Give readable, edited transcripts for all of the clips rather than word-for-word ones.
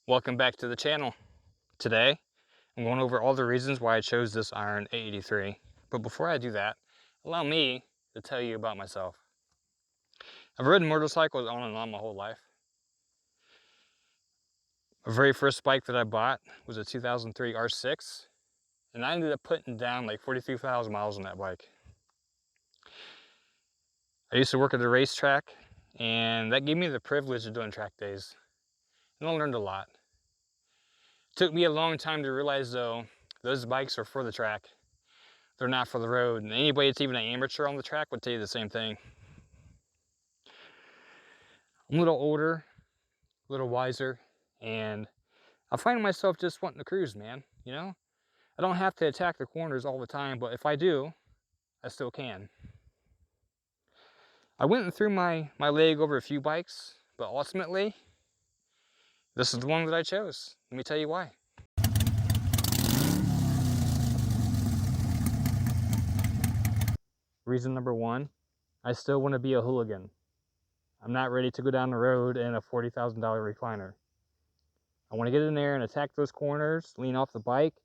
Welcome back to the channel. Today, I'm going over all the reasons why I chose this Iron A83. But before I do that, allow me to tell you about myself. I've ridden motorcycles on and on my whole life. My very first bike that I bought was a 2003 R6, and I ended up putting down like 43,000 miles on that bike. I used to work at a racetrack, and that gave me the privilege of doing track days, and I learned a lot. It took me a long time to realize, though, those bikes are for the track. They're not for the road, and anybody that's even an amateur on the track would tell you the same thing. I'm a little older, a little wiser, and I find myself just wanting to cruise, man. You know, I don't have to attack the corners all the time, but if I do, I still can. I went and threw my leg over a few bikes, but ultimately, this is the one that I chose. Let me tell you why. Reason number one, I still want to be a hooligan. I'm not ready to go down the road in a $40,000 recliner. I want to get in there and attack those corners, lean off the bike,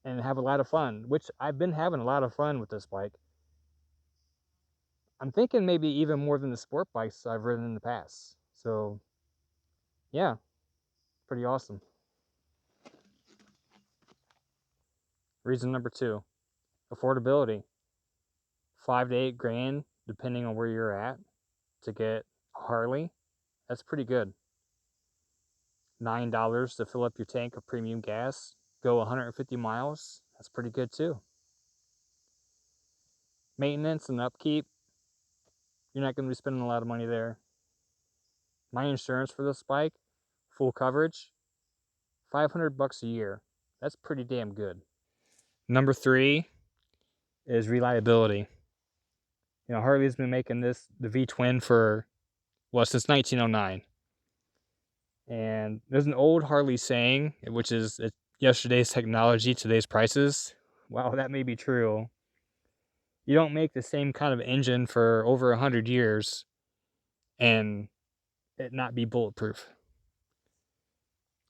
and have a lot of fun, which I've been having a lot of fun with this bike. I'm thinking maybe even more than the sport bikes I've ridden in the past. So, yeah, pretty awesome. Reason number two, affordability. 5 to 8 grand, depending on where you're at, to get a Harley. That's pretty good. $9 to fill up your tank of premium gas, go 150 miles. That's pretty good too. Maintenance and upkeep, you're not going to be spending a lot of money there. My insurance for this bike, full coverage, $500 a year. That's pretty damn good. Number three is reliability. You know, Harley's been making this, the V-twin, for, well, since 1909. And there's an old Harley saying, which is, yesterday's technology, today's prices. Wow, that may be true. You don't make the same kind of engine for over 100 years and it not be bulletproof.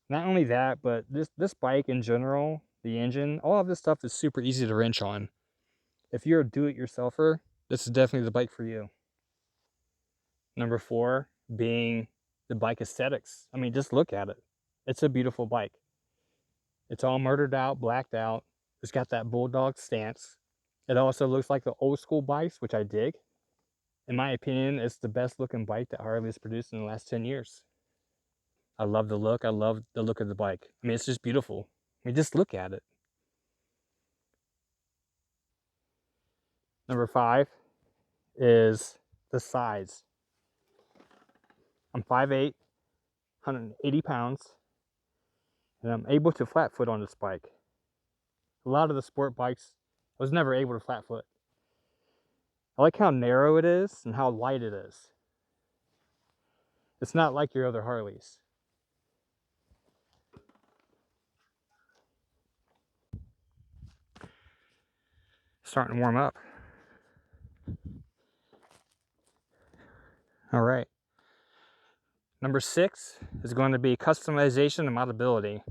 Not only that, but this bike in general, the engine, all of this stuff is super easy to wrench on. If you're a do-it-yourselfer, this is definitely the bike for you. Number four being the bike aesthetics. I mean, just look at it. It's a beautiful bike. It's all murdered out, blacked out. It's got that bulldog stance. It also looks like the old school bikes, which I dig. In my opinion, it's the best looking bike that Harley's produced in the last 10 years. I love the look. I love the look of the bike. I mean, it's just beautiful. I mean, just look at it. Number five is the size. I'm 5'8", 180 pounds, and I'm able to flat foot on this bike. A lot of the sport bikes, I was never able to flat foot. I like how narrow it is and how light it is. It's not like your other Harleys. Starting to warm up. All right. Number six is going to be customization and moddability.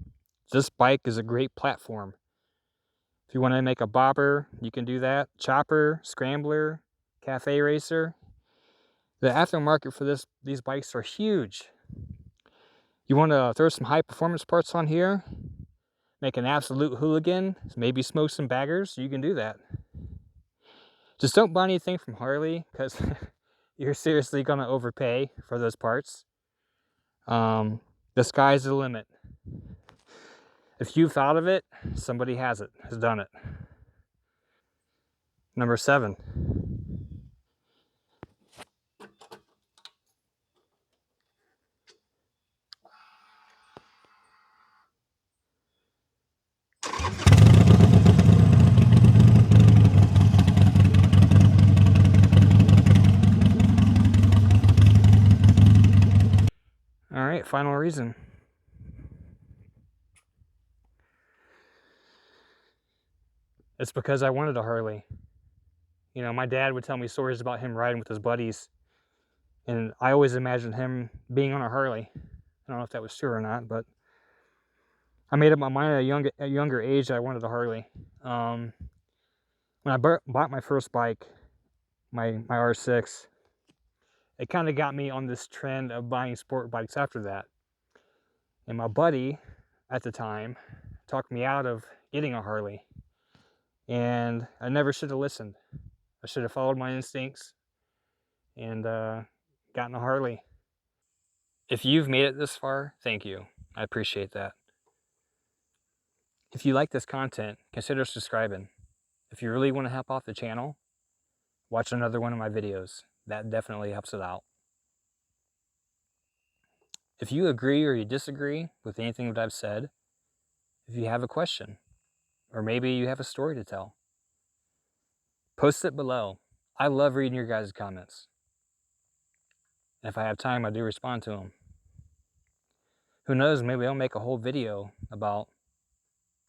This bike is a great platform. If you want to make a bobber, you can do that. Chopper, scrambler, cafe racer. The aftermarket for these bikes are huge. You want to throw some high performance parts on here, make an absolute hooligan, maybe smoke some baggers, you can do that. Just don't buy anything from Harley, because you're seriously going to overpay for those parts. The sky's the limit. If you've thought of it, somebody has done it. Number seven. All right, final reason. It's because I wanted a Harley. You know, my dad would tell me stories about him riding with his buddies, and I always imagined him being on a Harley. I don't know if that was true or not, but I made up my mind at a younger age that I wanted a Harley. When I bought my first bike, my R6, it kind of got me on this trend of buying sport bikes after that. And my buddy at the time talked me out of getting a Harley. And I never should have listened. I should have followed my instincts and gotten a Harley. If you've made it this far, thank you. I appreciate that. If you like this content, consider subscribing. If you really want to help out the channel, watch another one of my videos. That definitely helps it out. If you agree or you disagree with anything that I've said, if you have a question, or maybe you have a story to tell, post it below. I love reading your guys' comments. And if I have time, I do respond to them. Who knows, maybe I'll make a whole video about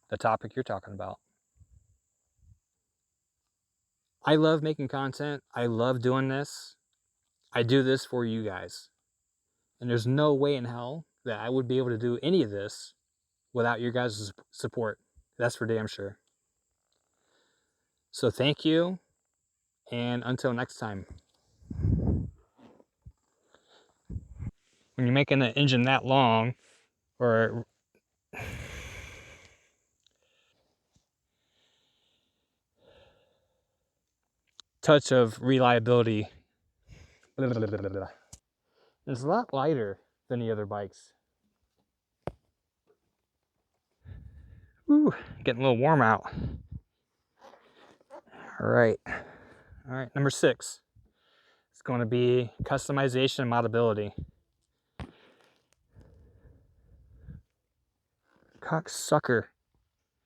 the topic you're talking about. I love making content. I love doing this. I do this for you guys. And there's no way in hell that I would be able to do any of this without your guys' support. That's for damn sure. So thank you, and until next time. When you're making an engine that long, or touch of reliability, it's a lot lighter than the other bikes. Ooh, getting a little warm out. All right, number 6. It's going to be customization and modability. Cocksucker.